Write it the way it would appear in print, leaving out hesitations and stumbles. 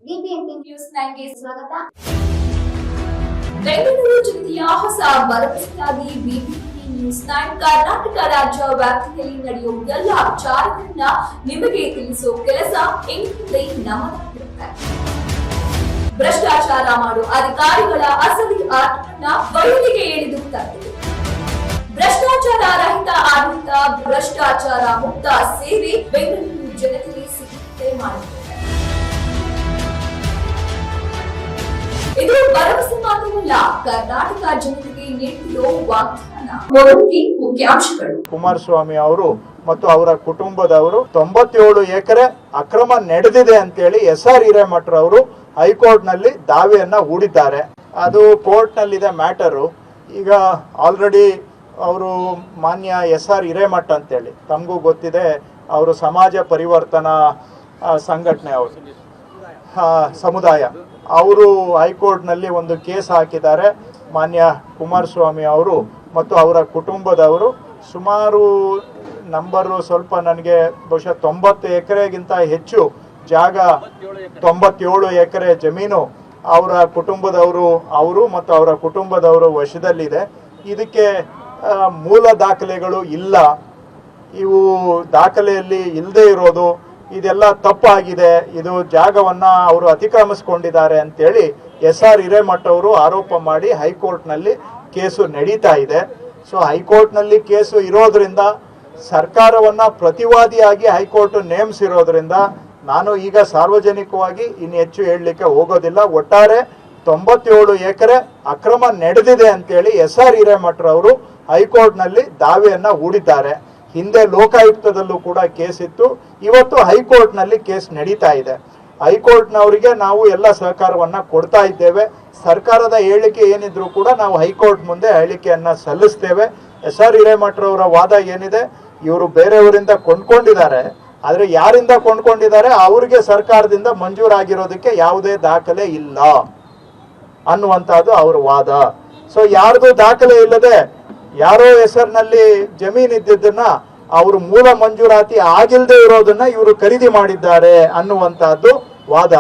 BBMP news 9ಗೆ ಸ್ವಾಗತ. ಬೆಂಗಳೂರು ಜಿಲ್ಲೆಯ ಹೊಸ ಭರವಸೆಯಾಗಿ ಬಿಬಿಎಂಪಿ ನ್ಯೂಸ್ 9 ಕರ್ನಾಟಕ ರಾಜ್ಯ ವ್ಯಾಪ್ತಿಯಲ್ಲಿ ನಡೆಯುವ ಎಲ್ಲ ವಿಚಾರಗಳನ್ನ ನಿಮಗೆ ತಿಳಿಸೋ ಕೆಲಸ ಇಂದಿನಿಂದ ನಮ್ಮದಾಗಿರುತ್ತೆ. ಭ್ರಷ್ಟಾಚಾರ ಮಾಡೋ ಅಧಿಕಾರಿಗಳ ಅಸಲಿ ಆಟವನ್ನ ಬಯಲಿಗೆ ಎಳೆದು ತಂದಿದೆ. ಭ್ರಷ್ಟಾಚಾರ ರಹಿತ ಆಡಳಿತ, ಭ್ರಷ್ಟಾಚಾರ ಮುಕ್ತ ಸೇವೆ ಬೆಂಗಳೂರು ಜನತೆಗೆ ಸಿಗುತ್ತದೆ ಮಾಡಿದೆ. ಇದು ಭರವಸೆ ಮಾತ್ರವಲ್ಲ, ಕರ್ನಾಟಕ ಜನತೆಗೆ ನೀಡಿರೋ ವಾಗ್ದಾನ. ಮೊದಲಿಗೆ ಮುಖ್ಯಾಂಶಗಳು. ಕುಮಾರಸ್ವಾಮಿ ಅವರು ಮತ್ತು ಅವರ ಕುಟುಂಬದವರು 97 ಎಕರೆ ಅಕ್ರಮ ನಡೆದಿದೆ ಅಂತೇಳಿ SR ಹಿರೇಮಠರವರು ಹೈಕೋರ್ಟ್ ನಲ್ಲಿ ದಾವೆಯನ್ನ ಹೂಡಿದ್ದಾರೆ. ಅದು ಕೋರ್ಟ್ ನಲ್ಲಿದೆ ಮ್ಯಾಟರು. ಈಗ ಆಲ್ರೆಡಿ ಅವರು ಮಾನ್ಯ SR ಹಿರೇಮಠ ಅಂತೇಳಿ ತಮಗೂ ಗೊತ್ತಿದೆ, ಅವರು ಸಮಾಜ ಪರಿವರ್ತನಾ ಸಂಘಟನೆ, ಅವರು ಸಮುದಾಯ, ಅವರು ಹೈಕೋರ್ಟ್ನಲ್ಲಿ ಒಂದು ಕೇಸ್ ಹಾಕಿದ್ದಾರೆ. ಮಾನ್ಯ ಕುಮಾರಸ್ವಾಮಿ ಅವರು ಮತ್ತು ಅವರ ಕುಟುಂಬದವರು ಸುಮಾರು ನಂಬರು ಸ್ವಲ್ಪ ನನಗೆ ಬಹುಶಃ 90 ಎಕರೆಗಿಂತ ಹೆಚ್ಚು ಜಾಗ, 97 ಎಕರೆ ಜಮೀನು ಅವರ ಕುಟುಂಬದವರು, ಅವರು ಮತ್ತು ಅವರ ಕುಟುಂಬದವರು ವಶದಲ್ಲಿದೆ. ಇದಕ್ಕೆ ಮೂಲ ದಾಖಲೆಗಳು ಇಲ್ಲ. ಇವು ದಾಖಲೆಯಲ್ಲಿ ಇಲ್ಲದೆ ಇರೋದು, ಇದೆಲ್ಲ ತಪ್ಪಾಗಿದೆ, ಇದು ಜಾಗವನ್ನ ಅವರು ಅತಿಕ್ರಮಿಸ್ಕೊಂಡಿದ್ದಾರೆ ಅಂತೇಳಿ SR ಹಿರೇಮಠ ಅವರು ಆರೋಪ ಮಾಡಿ ಹೈಕೋರ್ಟ್ನಲ್ಲಿ ಕೇಸು ನಡೀತಾ ಇದೆ. ಸೊ ಹೈಕೋರ್ಟ್ನಲ್ಲಿ ಕೇಸು ಇರೋದ್ರಿಂದ, ಸರ್ಕಾರವನ್ನ ಪ್ರತಿವಾದಿಯಾಗಿ ಹೈಕೋರ್ಟ್ ನೇಮಿಸಿರೋದ್ರಿಂದ ನಾನು ಈಗ ಸಾರ್ವಜನಿಕವಾಗಿ ಇನ್ನು ಹೆಚ್ಚು ಹೇಳಲಿಕ್ಕೆ ಹೋಗೋದಿಲ್ಲ. ಒಟ್ಟಾರೆ 97 ಎಕರೆ ಅಕ್ರಮ ನಡೆದಿದೆ ಅಂತೇಳಿ SR ಹಿರೇಮಠರವರು ಹೈಕೋರ್ಟ್ನಲ್ಲಿ ದಾವೆಯನ್ನ ಹೂಡಿದ್ದಾರೆ. ಹಿಂದೆ ಲೋಕಾಯುಕ್ತದಲ್ಲೂ ಕೂಡ ಕೇಸ್ ಇತ್ತು, ಇವತ್ತು ಹೈಕೋರ್ಟ್ನಲ್ಲಿ ಕೇಸ್ ನಡೀತಾ ಇದೆ. ಹೈಕೋರ್ಟ್ನವರಿಗೆ ನಾವು ಎಲ್ಲ ಸಹಕಾರವನ್ನ ಕೊಡ್ತಾ ಇದ್ದೇವೆ. ಸರ್ಕಾರದ ಹೇಳಿಕೆ ಏನಿದ್ರು ಕೂಡ ನಾವು ಹೈಕೋರ್ಟ್ ಮುಂದೆ ಹೇಳಿಕೆಯನ್ನ ಸಲ್ಲಿಸ್ತೇವೆ. SR ಹಿರೇಮಠರವರ ವಾದ ಏನಿದೆ, ಇವರು ಬೇರೆಯವರಿಂದ ಕೊಂಡ್ಕೊಂಡಿದ್ದಾರೆ, ಆದರೆ ಯಾರಿಂದ ಕೊಂಡ್ಕೊಂಡಿದ್ದಾರೆ ಅವರಿಗೆ ಸರ್ಕಾರದಿಂದ ಮಂಜೂರಾಗಿರೋದಕ್ಕೆ ಯಾವುದೇ ದಾಖಲೆ ಇಲ್ಲ ಅನ್ನುವಂಥದ್ದು ಅವ್ರ ವಾದ. ಸೊ ಯಾರ್ದು ದಾಖಲೆ ಇಲ್ಲದೆ ಯಾರೋ ಹೆಸರಿನಲ್ಲಿ ಜಮೀನ್ ಇದ್ದಿದ್ದನ್ನ ಅವರು ಮೂಲ ಮಂಜೂರಾತಿ ಆಗಿಲ್ಲದೆ ಇರೋದನ್ನ ಇವರು ಖರೀದಿ ಮಾಡಿದ್ದಾರೆ ಅನ್ನುವಂತಹದ್ದು ವಾದ.